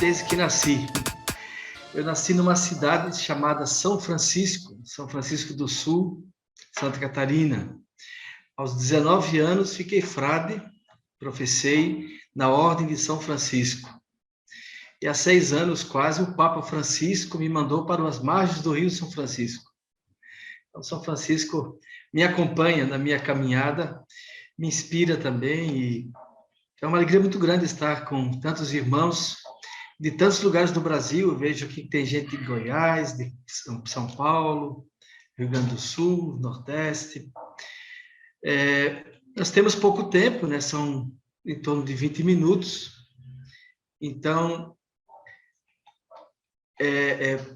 desde que nasci. Eu nasci numa cidade chamada São Francisco do Sul, Santa Catarina. Aos 19 anos, fiquei frade, professei na Ordem de São Francisco. E há 6 anos, quase, o Papa Francisco me mandou para as margens do Rio São Francisco. Então, São Francisco me acompanha na minha caminhada, me inspira também, e é uma alegria muito grande estar com tantos irmãos de tantos lugares do Brasil. Eu vejo aqui que tem gente de Goiás, de São Paulo, Rio Grande do Sul, Nordeste. Nós temos pouco tempo, né? São em torno de 20 minutos. Então,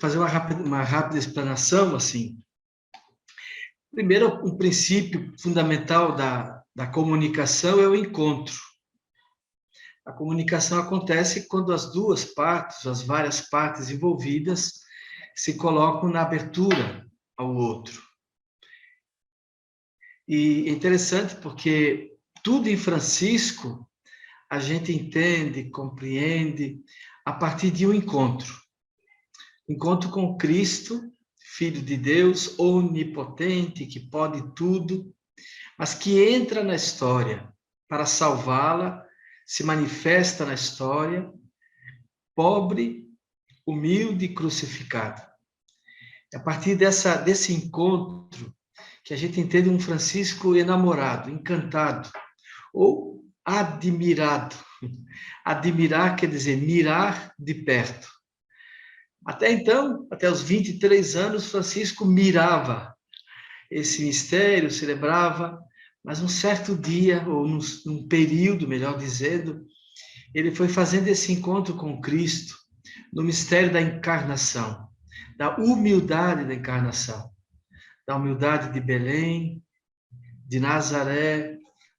fazer uma rápida explanação, assim. Primeiro, um princípio fundamental da comunicação é o encontro. A comunicação acontece quando as duas partes, as várias partes envolvidas, se colocam na abertura ao outro. E é interessante porque tudo em Francisco a gente entende, compreende a partir de um encontro. Encontro com Cristo, Filho de Deus, onipotente, que pode tudo, mas que entra na história para salvá-la, se manifesta na história, pobre, humilde, crucificado. É a partir desse encontro que a gente entende um Francisco enamorado, encantado, ou admirado. Admirar quer dizer mirar de perto. Até então, até os 23 anos, Francisco mirava esse mistério, celebrava, mas um certo dia, ou num período, melhor dizendo, ele foi fazendo esse encontro com Cristo, no mistério da encarnação, da humildade da encarnação, da humildade de Belém, de Nazaré,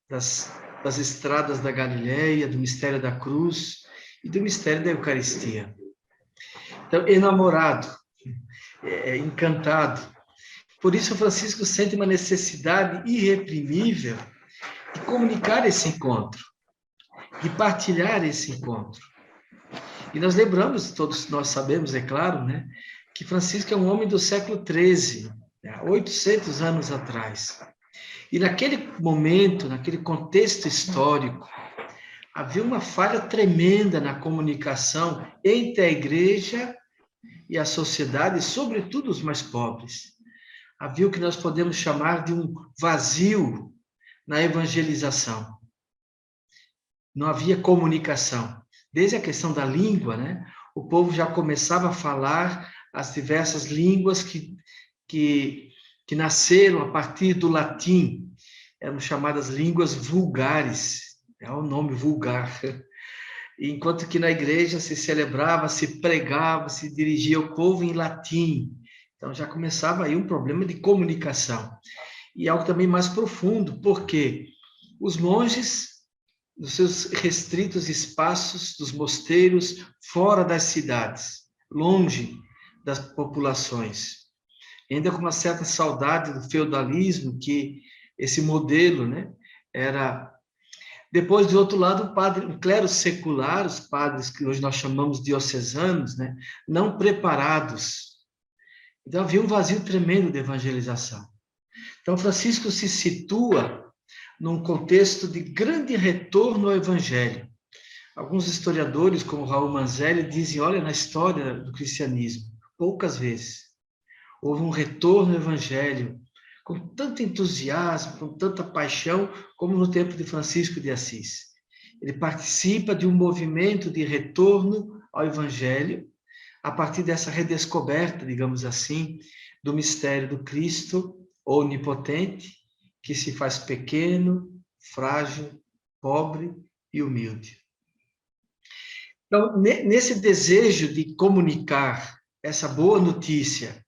das estradas da Galileia, do mistério da cruz e do mistério da Eucaristia. Então, enamorado, encantado. Por isso, Francisco sente uma necessidade irreprimível de comunicar esse encontro, de partilhar esse encontro. E nós lembramos, todos nós sabemos, é claro, né, que Francisco é um homem do século XIII, 800 anos atrás. E naquele momento, naquele contexto histórico, havia uma falha tremenda na comunicação entre a igreja e a sociedade, sobretudo os mais pobres. Havia o que nós podemos chamar de um vazio na evangelização. Não havia comunicação. Desde a questão da língua, né? O povo já começava a falar as diversas línguas que nasceram a partir do latim. Eram chamadas línguas vulgares. É o nome vulgar. Enquanto que na igreja se celebrava, se pregava, se dirigia ao povo em latim. Então, já começava aí um problema de comunicação. E algo também mais profundo, porque os monges, nos seus restritos espaços dos mosteiros, fora das cidades, longe das populações, ainda com uma certa saudade do feudalismo, que esse modelo, né, era... Depois, do outro lado, o clero secular, os padres que hoje nós chamamos diocesanos, né, não preparados. Então, havia um vazio tremendo de evangelização. Então, Francisco se situa num contexto de grande retorno ao evangelho. Alguns historiadores, como Raul Manzelli, dizem, olha, na história do cristianismo, poucas vezes houve um retorno ao evangelho com tanto entusiasmo, com tanta paixão, como no tempo de Francisco de Assis. Ele participa de um movimento de retorno ao evangelho, a partir dessa redescoberta, digamos assim, do mistério do Cristo onipotente, que se faz pequeno, frágil, pobre e humilde. Então, nesse desejo de comunicar essa boa notícia,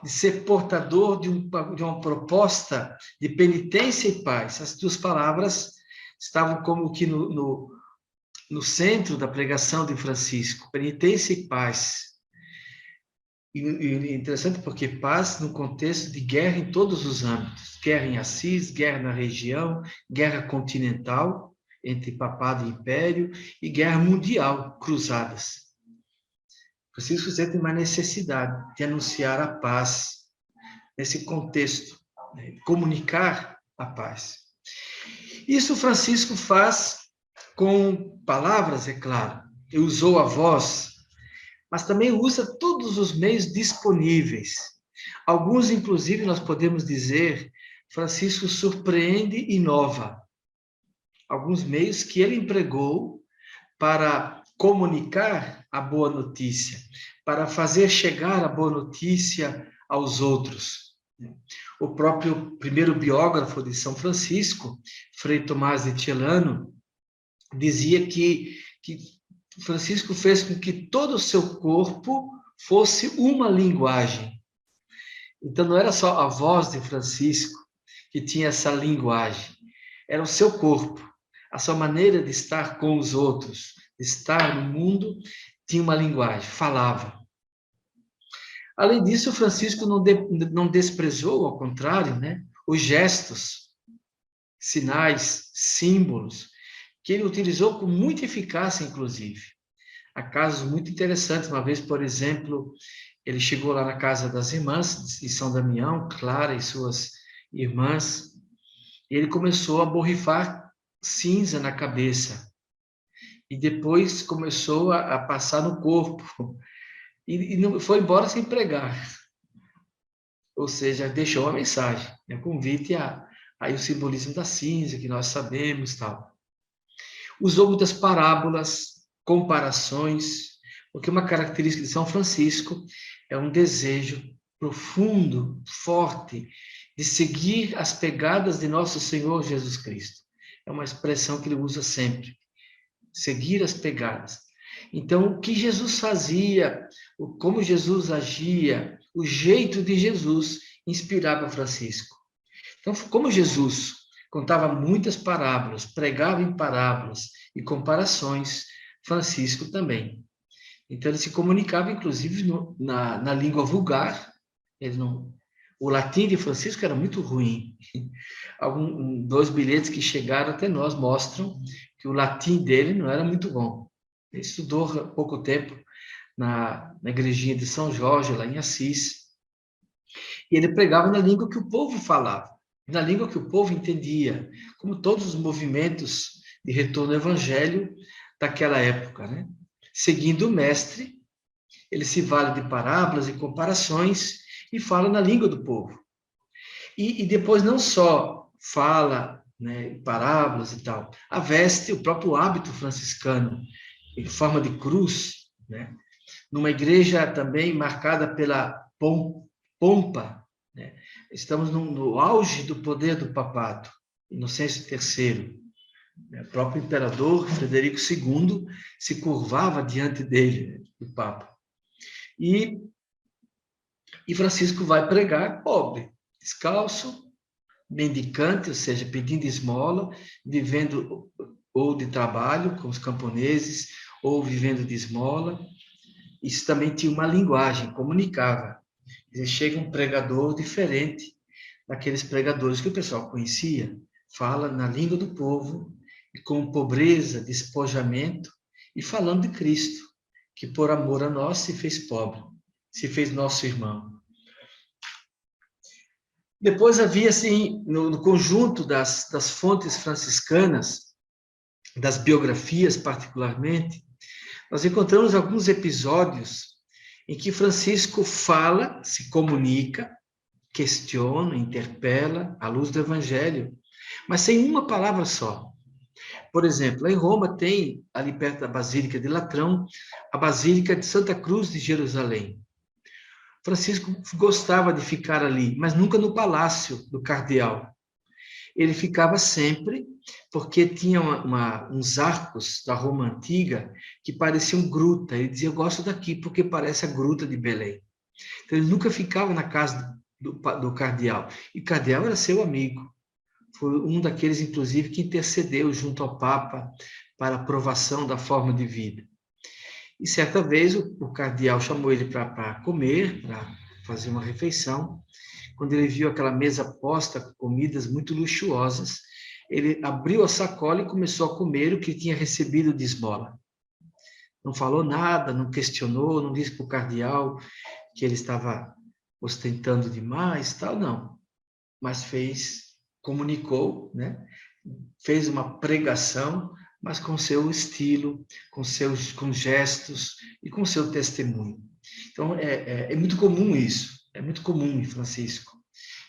de ser portador de uma proposta de penitência e paz, as duas palavras estavam como que no centro da pregação de Francisco, penitência e paz. E é interessante porque paz no contexto de guerra em todos os âmbitos, guerra em Assis, guerra na região, guerra continental, entre papado e império, e guerra mundial, cruzadas. Francisco sente uma necessidade de anunciar a paz nesse contexto, né? Comunicar a paz. Isso Francisco faz com palavras, é claro. Ele usou a voz, mas também usa todos os meios disponíveis. Alguns, inclusive, nós podemos dizer, Francisco surpreende e inova. Alguns meios que ele empregou para comunicar a boa notícia, para fazer chegar a boa notícia aos outros. O próprio primeiro biógrafo de São Francisco, Frei Tomás de Celano, dizia que Francisco fez com que todo o seu corpo fosse uma linguagem. Então, não era só a voz de Francisco que tinha essa linguagem, era o seu corpo, a sua maneira de estar com os outros, de estar no mundo, tinha uma linguagem, falava. Além disso, Francisco não desprezou, ao contrário, né, os gestos, sinais, símbolos, que ele utilizou com muita eficácia, inclusive. Há casos muito interessantes. Uma vez, por exemplo, ele chegou lá na casa das irmãs de São Damião, Clara e suas irmãs, e ele começou a borrifar cinza na cabeça. E depois começou a passar no corpo. E não foi embora sem pregar. Ou seja, deixou uma mensagem, né? Convite aí o simbolismo da cinza, que nós sabemos, tal. Usou muitas parábolas, comparações, porque uma característica de São Francisco é um desejo profundo, forte, de seguir as pegadas de nosso Senhor Jesus Cristo. É uma expressão que ele usa sempre. Seguir as pegadas. Então, o que Jesus fazia, como Jesus agia, o jeito de Jesus inspirava Francisco. Então, como Jesus contava muitas parábolas, pregava em parábolas e comparações, Francisco também. Então, ele se comunicava, inclusive, na língua vulgar. O latim de Francisco era muito ruim. Dois bilhetes que chegaram até nós mostram que o latim dele não era muito bom. Ele estudou há pouco tempo na igrejinha de São Jorge, lá em Assis. E ele pregava na língua que o povo falava, na língua que o povo entendia, como todos os movimentos de retorno ao evangelho daquela época, né? Seguindo o mestre, ele se vale de parábolas e comparações e fala na língua do povo. E depois não só fala, né, parábolas e tal, a veste, o próprio hábito franciscano, em forma de cruz, né? Numa igreja também marcada pela pompa, né? Estamos no auge do poder do papado, Inocêncio III. O próprio imperador Frederico II se curvava diante dele, do Papa. E Francisco vai pregar pobre, descalço, mendicante, ou seja, pedindo esmola, vivendo ou de trabalho, com os camponeses, ou vivendo de esmola. Isso também tinha uma linguagem, comunicava. Chega um pregador diferente daqueles pregadores que o pessoal conhecia, fala na língua do povo, e com pobreza, despojamento, e falando de Cristo, que por amor a nós se fez pobre, se fez nosso irmão. Depois havia, assim, no conjunto das fontes franciscanas, das biografias particularmente, nós encontramos alguns episódios em que Francisco fala, se comunica, questiona, interpela à luz do Evangelho, mas sem uma palavra só. Por exemplo, em Roma tem, ali perto da Basílica de Latrão, a Basílica de Santa Cruz de Jerusalém. Francisco gostava de ficar ali, mas nunca no palácio do cardeal. Ele ficava sempre, porque tinha uns arcos da Roma antiga que pareciam gruta. Ele dizia, eu gosto daqui porque parece a gruta de Belém. Então, ele nunca ficava na casa do cardeal. E o cardeal era seu amigo. Foi um daqueles, inclusive, que intercedeu junto ao Papa para a aprovação da forma de vida. E certa vez o cardeal chamou ele para comer, para fazer uma refeição. Quando ele viu aquela mesa posta com comidas muito luxuosas, ele abriu a sacola e começou a comer o que tinha recebido de esmola. não falou nada, não questionou, não disse para o cardeal que ele estava ostentando demais, tal, não. Mas comunicou, né? Fez uma pregação, mas com seu estilo, com gestos e com seu testemunho. Então, é muito comum isso, é muito comum em Francisco.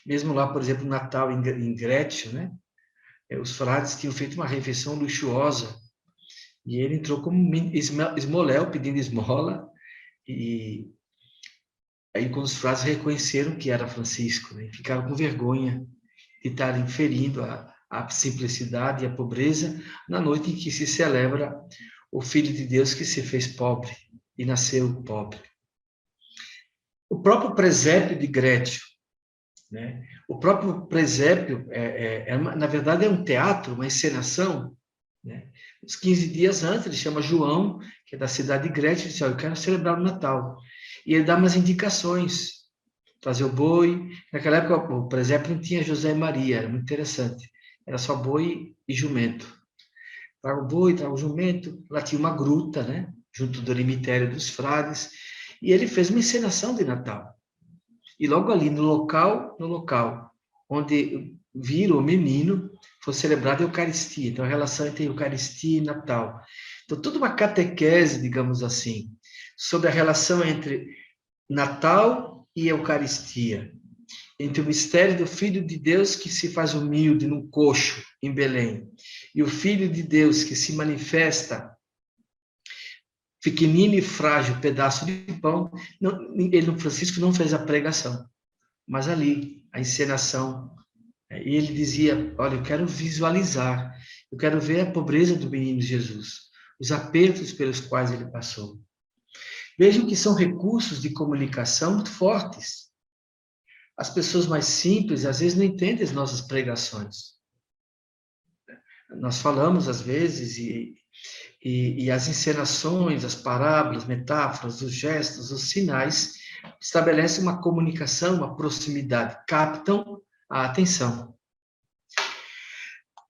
Mesmo lá, por exemplo, no Natal em Grécia, né? Os frades tinham feito uma refeição luxuosa e ele entrou como esmoléu, pedindo esmola, e aí quando os frades reconheceram que era Francisco, né? Ficaram com vergonha de estarem ferindo a simplicidade e a pobreza na noite em que se celebra o Filho de Deus que se fez pobre e nasceu pobre. O próprio presépio de Grécio, né? O próprio presépio, na verdade, é um teatro, uma encenação, né? Uns 15 dias antes, ele chama João, que é da cidade de Grécia, e diz, eu quero celebrar o Natal. E ele dá umas indicações, trazer o boi. Naquela época, o presépio não tinha José e Maria, era muito interessante. Era só boi e jumento. Traga o boi, traga o jumento. Lá tinha uma gruta, né? Junto do eremitério dos frades. E ele fez uma encenação de Natal. E logo ali, no local onde viram o menino, foi celebrada a Eucaristia. Então, a relação entre Eucaristia e Natal. Então, toda uma catequese, digamos assim, sobre a relação entre Natal e Eucaristia, entre o mistério do Filho de Deus que se faz humilde num coxo em Belém, e o Filho de Deus que se manifesta pequenino e frágil, pedaço de pão. Francisco não fez a pregação, mas ali, a encenação. E ele dizia, olha, eu quero visualizar, eu quero ver a pobreza do menino Jesus, os apertos pelos quais ele passou. Vejam que são recursos de comunicação muito fortes. As pessoas mais simples, às vezes, não entendem as nossas pregações. Nós falamos, às vezes, e as encenações, as parábolas, metáforas, os gestos, os sinais, estabelecem uma comunicação, uma proximidade, captam a atenção.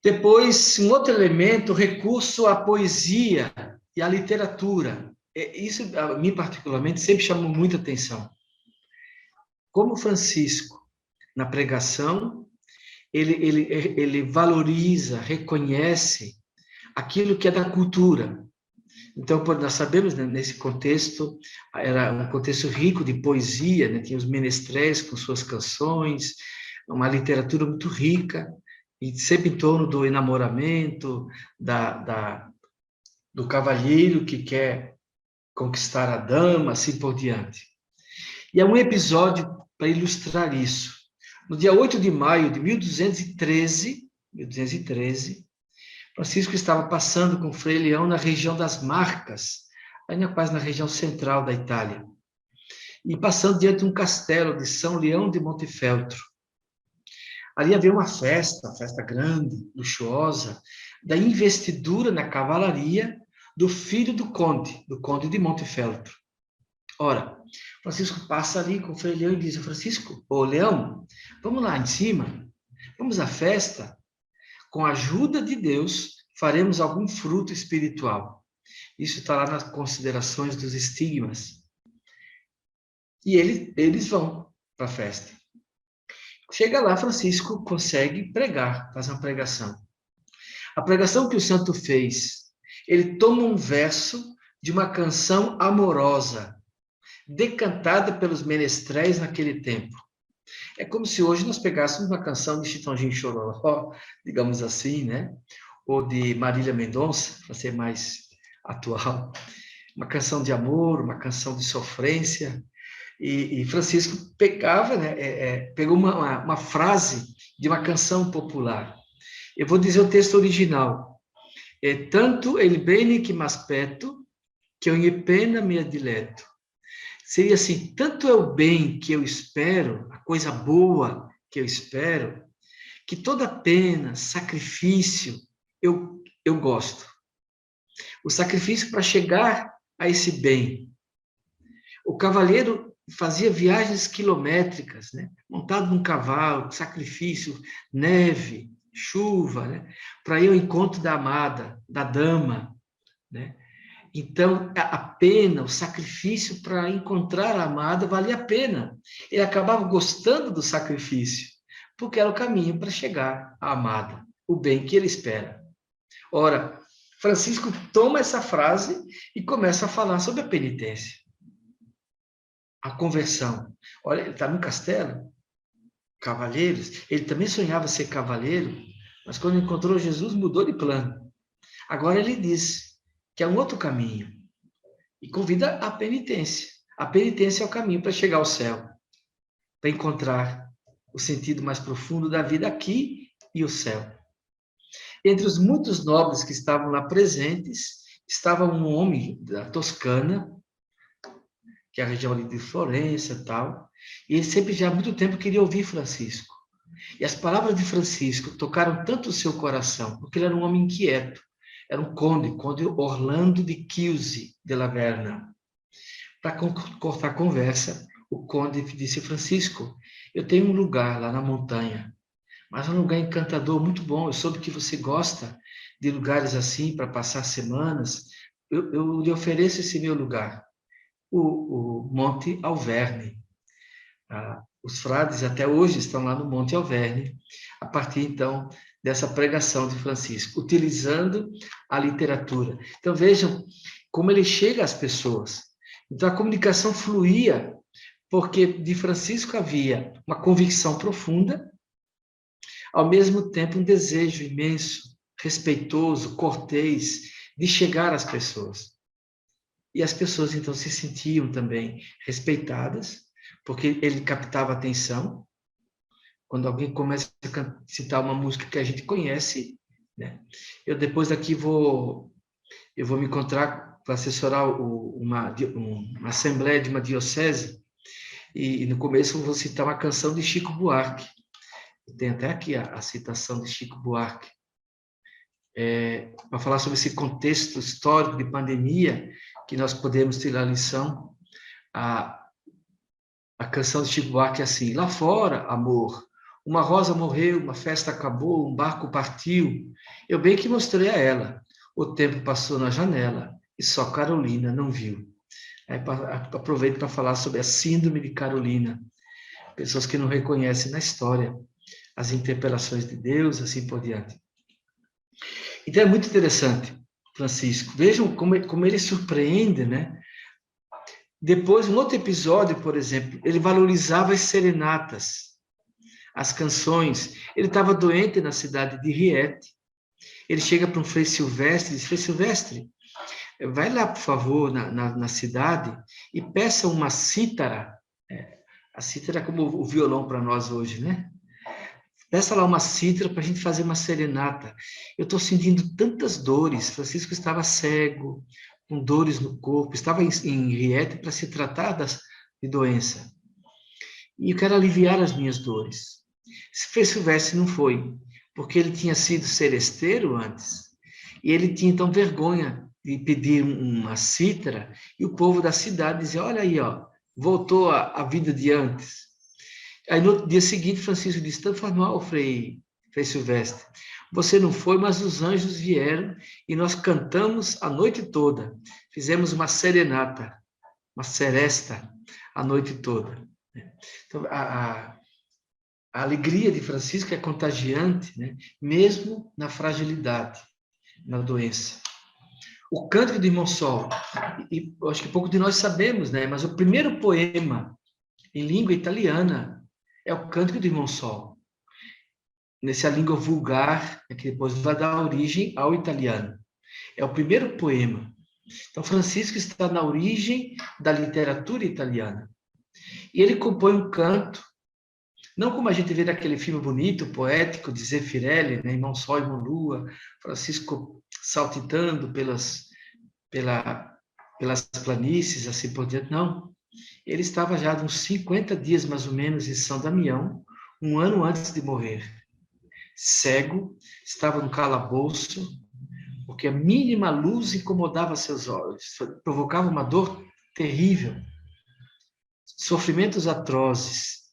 Depois, um outro elemento, recurso à poesia e à literatura. Isso, a mim particularmente, sempre chamou muita atenção. Como Francisco, na pregação, ele valoriza, reconhece aquilo que é da cultura. Então, nós sabemos, né, nesse contexto, era um contexto rico de poesia, né? Tinha os menestréis com suas canções, uma literatura muito rica, e sempre em torno do enamoramento, do cavalheiro que quer conquistar a dama, assim por diante. E há um episódio para ilustrar isso. No dia 8 de maio de 1213, Francisco estava passando com Frei Leão na região das Marcas, ainda quase na região central da Itália, e passando diante de um castelo de São Leão de Montefeltro. Ali havia uma festa grande, luxuosa, da investidura na cavalaria do filho do conde de Montefeltro. Ora, Francisco passa ali com o Frei Leão e diz, Francisco, ô Leão, vamos lá em cima, vamos à festa, com a ajuda de Deus, faremos algum fruto espiritual. Isso está lá nas considerações dos estigmas. E eles vão para a festa. Chega lá, Francisco consegue pregar, faz uma pregação. A pregação que o santo fez, ele toma um verso de uma canção amorosa, decantada pelos menestréis naquele tempo. É como se hoje nós pegássemos uma canção de Chitãozinho Chororó, digamos assim, né? Ou de Marília Mendonça, para ser mais atual. Uma canção de amor, uma canção de sofrência. E Francisco pegava, né? Pegou uma frase de uma canção popular. Eu vou dizer o texto original. Tanto il bene que m'aspetto, que ogni pena me dileto. Seria assim, tanto é o bem que eu espero, a coisa boa que eu espero, que toda pena, sacrifício, eu gosto. O sacrifício para chegar a esse bem. O cavaleiro fazia viagens quilométricas, né? Montado num cavalo, sacrifício, neve, chuva, né? Para ir ao encontro da amada, da dama, né? Então, a pena, o sacrifício para encontrar a amada valia a pena. Ele acabava gostando do sacrifício, porque era o caminho para chegar à amada, o bem que ele espera. Ora, Francisco toma essa frase e começa a falar sobre a penitência, a conversão. Olha, ele está no castelo, cavaleiros, ele também sonhava ser cavaleiro, mas quando encontrou Jesus mudou de plano. Agora ele diz que é um outro caminho e convida a penitência. A penitência é o caminho para chegar ao céu, para encontrar o sentido mais profundo da vida aqui e o céu. Entre os muitos nobres que estavam lá presentes, estava um homem da Toscana, que é a região ali de Florença e tal, e ele sempre, já há muito tempo, queria ouvir Francisco. E as palavras de Francisco tocaram tanto o seu coração, porque ele era um homem inquieto, era um conde Orlando de Chiusi de la Verna. Para cortar a conversa, o conde disse: Francisco, eu tenho um lugar lá na montanha, mas é um lugar encantador, muito bom. Eu soube que você gosta de lugares assim para passar semanas. Eu lhe ofereço esse meu lugar, o Monte Alverne. Os frades até hoje estão lá no Monte Alverne, a partir então dessa pregação de Francisco, utilizando a literatura. Então vejam como ele chega às pessoas. Então a comunicação fluía, porque de Francisco havia uma convicção profunda, ao mesmo tempo um desejo imenso, respeitoso, cortês, de chegar às pessoas. E as pessoas então se sentiam também respeitadas, porque ele captava a atenção. Quando alguém começa a citar uma música que a gente conhece, né? Eu depois daqui vou me encontrar para assessorar uma assembleia de uma diocese, e no começo eu vou citar uma canção de Chico Buarque. Tem até aqui a citação de Chico Buarque, para falar sobre esse contexto histórico de pandemia, que nós podemos tirar a lição. A canção de Chico Buarque é assim: lá fora, amor, uma rosa morreu, uma festa acabou, um barco partiu. Eu bem que mostrei a ela. O tempo passou na janela e só Carolina não viu. Aí aproveito para falar sobre a síndrome de Carolina. Pessoas que não reconhecem na história as interpelações de Deus, assim por diante. Então é muito interessante, Francisco. Vejam como ele surpreende, né? Depois, um outro episódio, por exemplo, ele valorizava as serenatas, as canções. Ele estava doente na cidade de Rieti. Ele chega para um Frei Silvestre e diz: Frei Silvestre, vai lá, por favor, na cidade e peça uma cítara. A cítara é como o violão para nós hoje, né? Peça lá uma cítara para a gente fazer uma serenata. Eu estou sentindo tantas dores. Francisco estava cego, com dores no corpo, estava em Rieti para se tratar de doença. E eu quero aliviar as minhas dores. Se Frei Silvestre não foi, porque ele tinha sido seresteiro antes, e ele tinha então vergonha de pedir uma cítara, e o povo da cidade dizia: olha aí, ó, voltou a vida de antes. Aí no dia seguinte, Francisco disse: tanto faz mal, Frei Silvestre. Você não foi, mas os anjos vieram e nós cantamos a noite toda. Fizemos uma serenata, uma seresta a noite toda. Então, a alegria de Francisco é contagiante, né? Mesmo na fragilidade, na doença. O Cântico de Irmão Sol, e acho que pouco de nós sabemos, né? Mas o primeiro poema em língua italiana é o Cântico de Irmão Sol. Nessa língua vulgar, que depois vai dar origem ao italiano. É o primeiro poema. Então, Francisco está na origem da literatura italiana. E ele compõe um canto, não como a gente vê naquele filme bonito, poético, de Zeffirelli, né? Irmão Sol, Irmão Lua, Francisco saltitando pelas planícies, assim por diante. Não. Ele estava já de uns 50 dias, mais ou menos, em São Damião, um ano antes de morrer. Cego, estava no calabouço, porque a mínima luz incomodava seus olhos, provocava uma dor terrível, sofrimentos atrozes,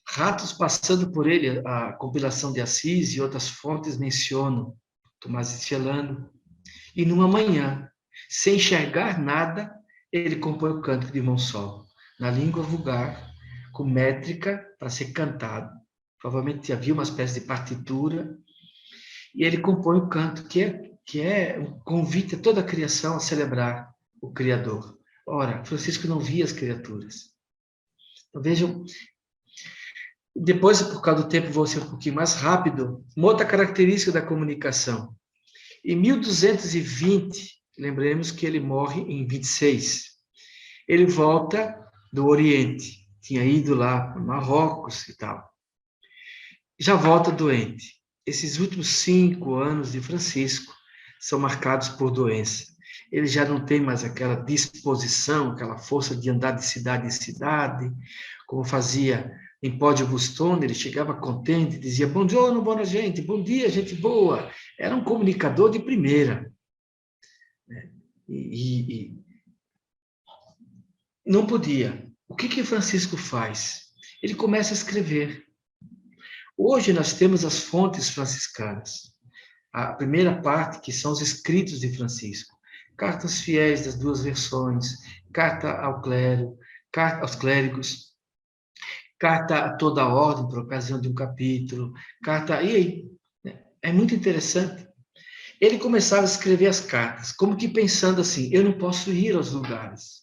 ratos passando por ele. A compilação de Assis e outras fontes mencionam Tomás de Celano. E numa manhã, Sem enxergar nada, ele compõe o cântico de mão solo, na língua vulgar, com métrica para ser cantado. Provavelmente havia uma espécie de partitura, e ele compõe o canto, que é um convite a toda a criação a celebrar o Criador. Ora, Francisco não via as criaturas. Então, vejam, depois, por causa do tempo, vou ser um pouquinho mais rápido. Uma outra característica da comunicação. Em 1220, lembremos que ele morre em 26. Ele volta do Oriente. Tinha ido lá para Marrocos e tal. Já volta doente. Esses últimos 5 anos de Francisco são marcados por doença. Ele já não tem mais aquela disposição, aquela força de andar de cidade em cidade, como fazia em Pó de Bustone. Ele chegava contente, dizia, bom giorno, boa gente, bom dia, gente boa. Era um comunicador de primeira. E não podia. O que Francisco faz? Ele começa a escrever. Hoje nós temos as fontes franciscanas. A primeira parte, que são os escritos de Francisco. Cartas fiéis das 2 versões, carta ao clero, carta aos clérigos, carta a toda a ordem por ocasião de um capítulo, carta... E aí? É muito interessante. Ele começava a escrever as cartas, como que pensando assim, eu não posso ir aos lugares.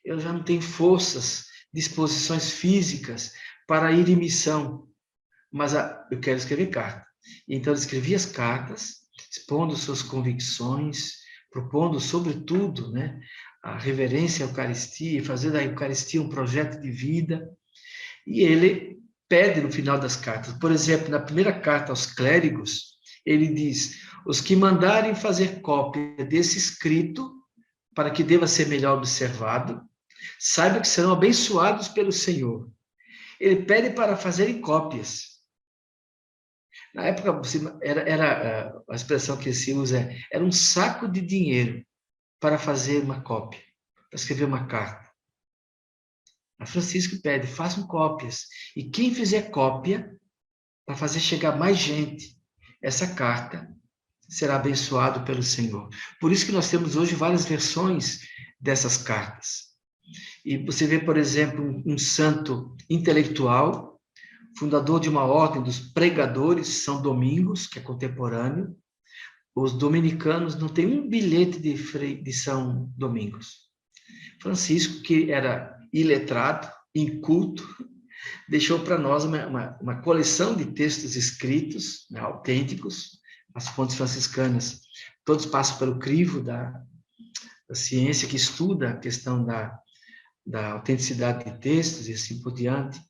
Eu já não tenho forças, disposições físicas para ir em missão, mas eu quero escrever carta. Então, ele escrevia as cartas, expondo suas convicções, propondo, sobretudo, né, a reverência à Eucaristia, fazer da Eucaristia um projeto de vida. E ele pede no final das cartas, por exemplo, na primeira carta aos clérigos, ele diz, os que mandarem fazer cópia desse escrito, para que deva ser melhor observado, saibam que serão abençoados pelo Senhor. Ele pede para fazerem cópias. Na época, era a expressão que se usa era um saco de dinheiro para fazer uma cópia, para escrever uma carta. A Francisco pede, façam cópias. E quem fizer cópia, para fazer chegar mais gente, essa carta será abençoado pelo Senhor. Por isso que nós temos hoje várias versões dessas cartas. E você vê, por exemplo, um santo intelectual, fundador de uma ordem dos pregadores São Domingos, que é contemporâneo. Os dominicanos não têm um bilhete de São Domingos. Francisco, que era iletrado, inculto, deixou para nós uma coleção de textos escritos, né, autênticos, as fontes franciscanas. Todos passam pelo crivo da ciência que estuda a questão da autenticidade de textos e assim por diante.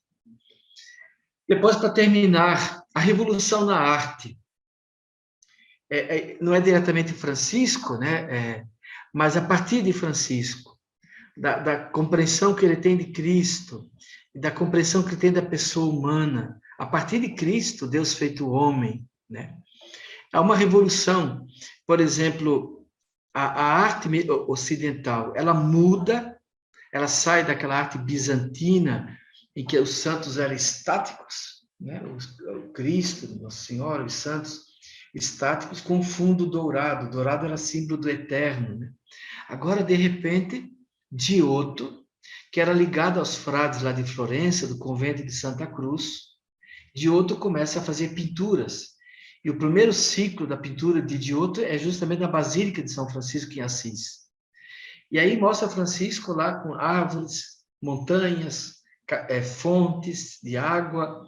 Depois, para terminar, a revolução na arte. Não é diretamente Francisco, né? Mas a partir de Francisco, da compreensão que ele tem de Cristo, da compreensão que ele tem da pessoa humana, a partir de Cristo, Deus feito homem, né? Há uma revolução, por exemplo, a arte ocidental, ela muda, ela sai daquela arte bizantina, em que os santos eram estáticos, né? O Cristo, Nossa Senhora, os santos estáticos com fundo dourado. Dourado era símbolo do eterno, né? Agora, de repente, Giotto, que era ligado aos frades lá de Florença, do convento de Santa Cruz, Giotto começa a fazer pinturas. E o primeiro ciclo da pintura de Giotto é justamente na Basílica de São Francisco em Assis. E aí mostra Francisco lá com árvores, montanhas, fontes de água,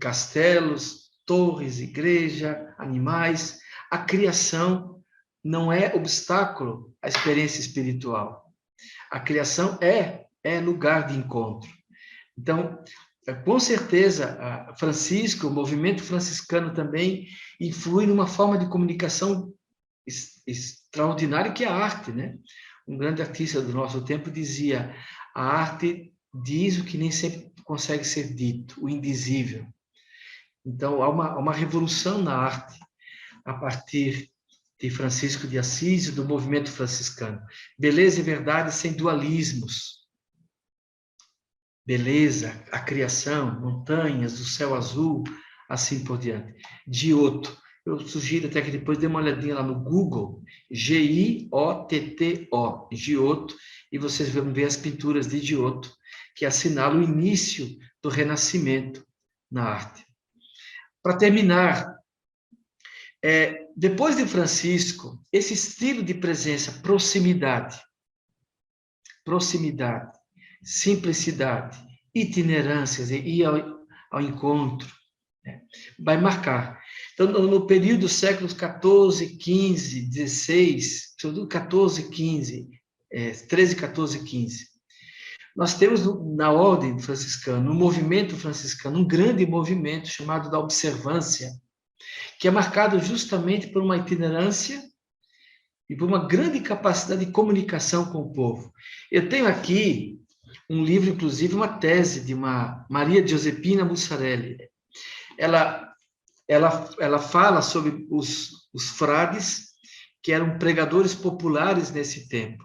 castelos, torres, igreja, animais. A criação não é obstáculo à experiência espiritual. A criação é lugar de encontro. Então, com certeza, Francisco, o movimento franciscano também influi numa forma de comunicação extraordinária que é a arte, né? Um grande artista do nosso tempo dizia, a arte diz o que nem sempre consegue ser dito, o indizível. Então, há uma revolução na arte a partir de Francisco de Assis e do movimento franciscano. Beleza e verdade sem dualismos. Beleza, a criação, montanhas, o céu azul, assim por diante. Giotto, Eu sugiro até que depois dê uma olhadinha lá no Google, Giotto, Giotto, e vocês vão ver as pinturas de Giotto, que assinalam o início do Renascimento na arte. Para terminar, depois de Francisco, esse estilo de presença, proximidade, simplicidade, itinerâncias, ir ao encontro, né, vai marcar. Então, no período dos séculos 14, 15, 16, sobretudo 14, 15, 13, 14, 15, nós temos na ordem franciscana, no movimento franciscano, um grande movimento chamado da observância, que é marcado justamente por uma itinerância e por uma grande capacidade de comunicação com o povo. Eu tenho aqui um livro, inclusive, uma tese de uma Maria Giuseppina Mussarelli. Ela fala sobre os frades que eram pregadores populares nesse tempo,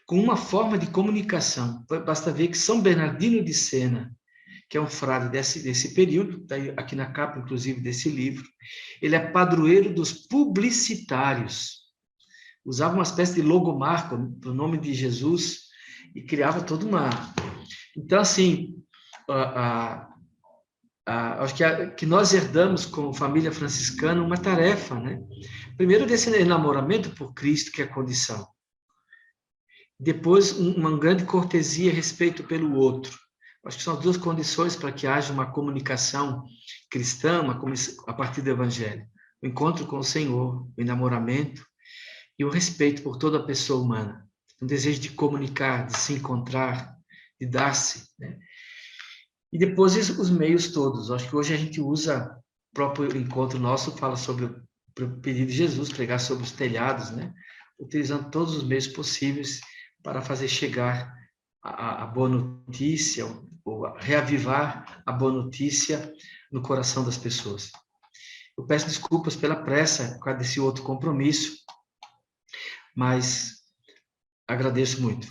com uma forma de comunicação. Basta ver que São Bernardino de Sena, que é um frade desse período, está aqui na capa, inclusive, desse livro, ele é padroeiro dos publicitários. Usava uma espécie de logomarca para o nome de Jesus e criava toda uma... Então, assim, acho que nós herdamos, como família franciscana, uma tarefa, né? Primeiro, desse enamoramento por Cristo, que é a condição. Depois, uma grande cortesia e respeito pelo outro. Acho que são as duas condições para que haja uma comunicação cristã, a partir do Evangelho. O encontro com o Senhor, o enamoramento e o respeito por toda a pessoa humana. Um desejo de comunicar, de se encontrar, de dar-se, né? E depois os meios todos. Acho que hoje a gente usa o próprio encontro nosso, fala sobre o pedido de Jesus, pregar sobre os telhados, né? Utilizando todos os meios possíveis para fazer chegar a boa notícia, ou reavivar a boa notícia no coração das pessoas. Eu peço desculpas pela pressa, por causa desse outro compromisso, mas agradeço muito.